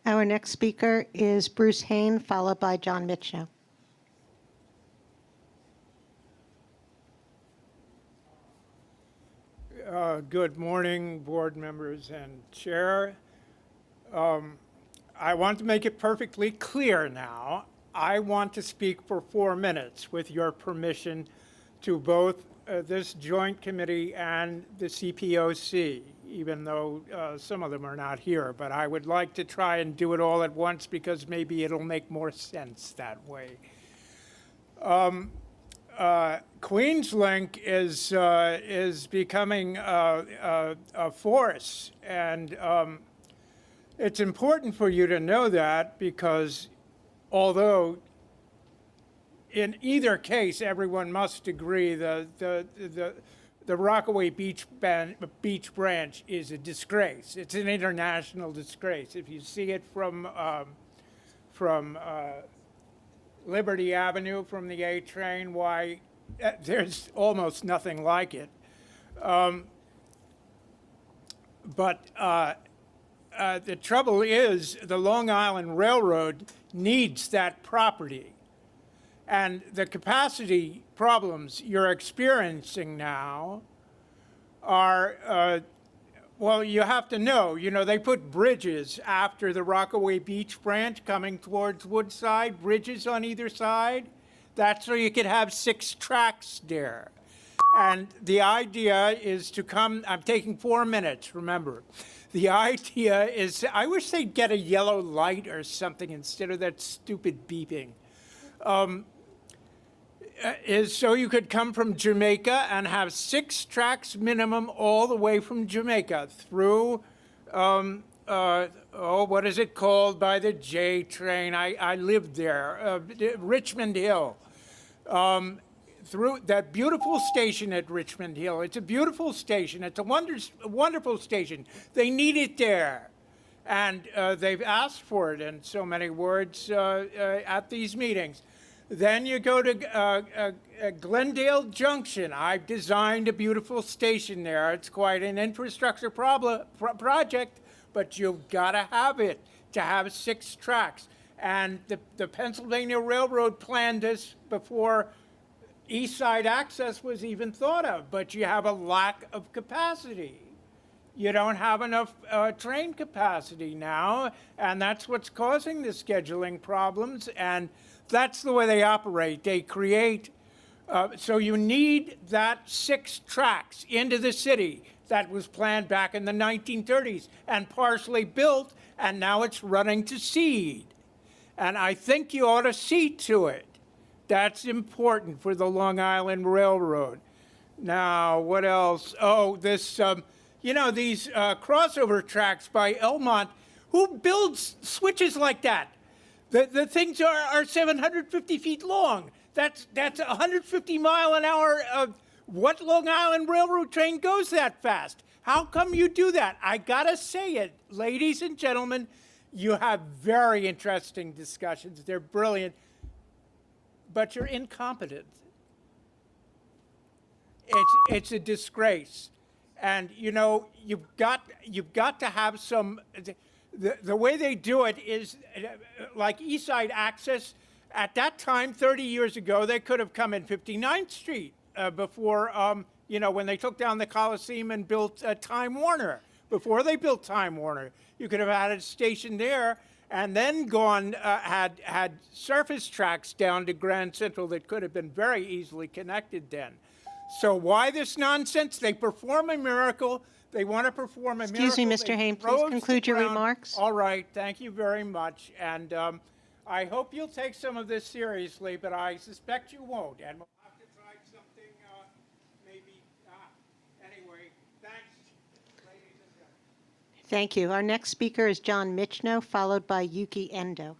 Our next speaker is Bruce Hain, followed by John Mitchell. Good morning, board members and chair. I want to make it perfectly clear now. I want to speak for 4 minutes with your permission to both this joint committee and the CPOC, even though some of them are not here. But I would like to try and do it all at once because maybe it'll make more sense that way. Queenslink is becoming a force, and it's important for you to know that because although in either case everyone must agree the Rockaway Beach branch is a disgrace. It's an international disgrace. If you see it from Liberty Avenue from the A train, why, there's almost nothing like it. But the trouble is the Long Island Railroad needs that property. And the capacity problems you're experiencing now are well, you have to know, they put bridges after the Rockaway Beach branch coming towards Woodside, bridges on either side. That's so you could have 6 tracks there. And the idea is to come, I'm taking 4 minutes, remember. The idea is, I wish they'd get a yellow light or something instead of that stupid beeping. Is so you could come from Jamaica and have 6 tracks minimum all the way from Jamaica through, what is it called by the J train? I lived there, Richmond Hill. Through that beautiful station at Richmond Hill. It's a beautiful station. It's a wonderful station. They need it there. And they've asked for it in so many words at these meetings. Then you go to Glendale Junction. I've designed a beautiful station there. It's quite an infrastructure project, but you've got to have it to have 6 tracks. And the Pennsylvania Railroad planned this before East Side Access was even thought of, but you have a lack of capacity. You don't have enough train capacity now, and that's what's causing the scheduling problems, and that's the way they operate. They create, so you need that 6 tracks into the city that was planned back in the 1930s and partially built, and now it's running to seed. And I think you ought to see to it. That's important for the Long Island Railroad. Now, what else? Oh, this, these crossover tracks by Elmont. Who builds switches like that? The things are 750 feet long. That's 150 mile an hour. What Long Island Railroad train goes that fast? How come you do that? I gotta say it, ladies and gentlemen, you have very interesting discussions. They're brilliant, but you're incompetent. It's a disgrace. And you've got to have some. The way they do it is like East Side Access. At that time, 30 years ago, they could have come in 59th Street before, when they took down the Coliseum and built Time Warner. Before they built Time Warner, you could have had a station there and then gone, had surface tracks down to Grand Central that could have been very easily connected then. So why this nonsense? They perform a miracle. They want to perform a miracle. Excuse me, Mr. Hain, please conclude your remarks. All right, thank you very much. And I hope you'll take some of this seriously, but I suspect you won't. And we'll have to try something, maybe, anyway, thanks, ladies and gentlemen. Thank you. Our next speaker is John Michno, followed by Yuki Endo.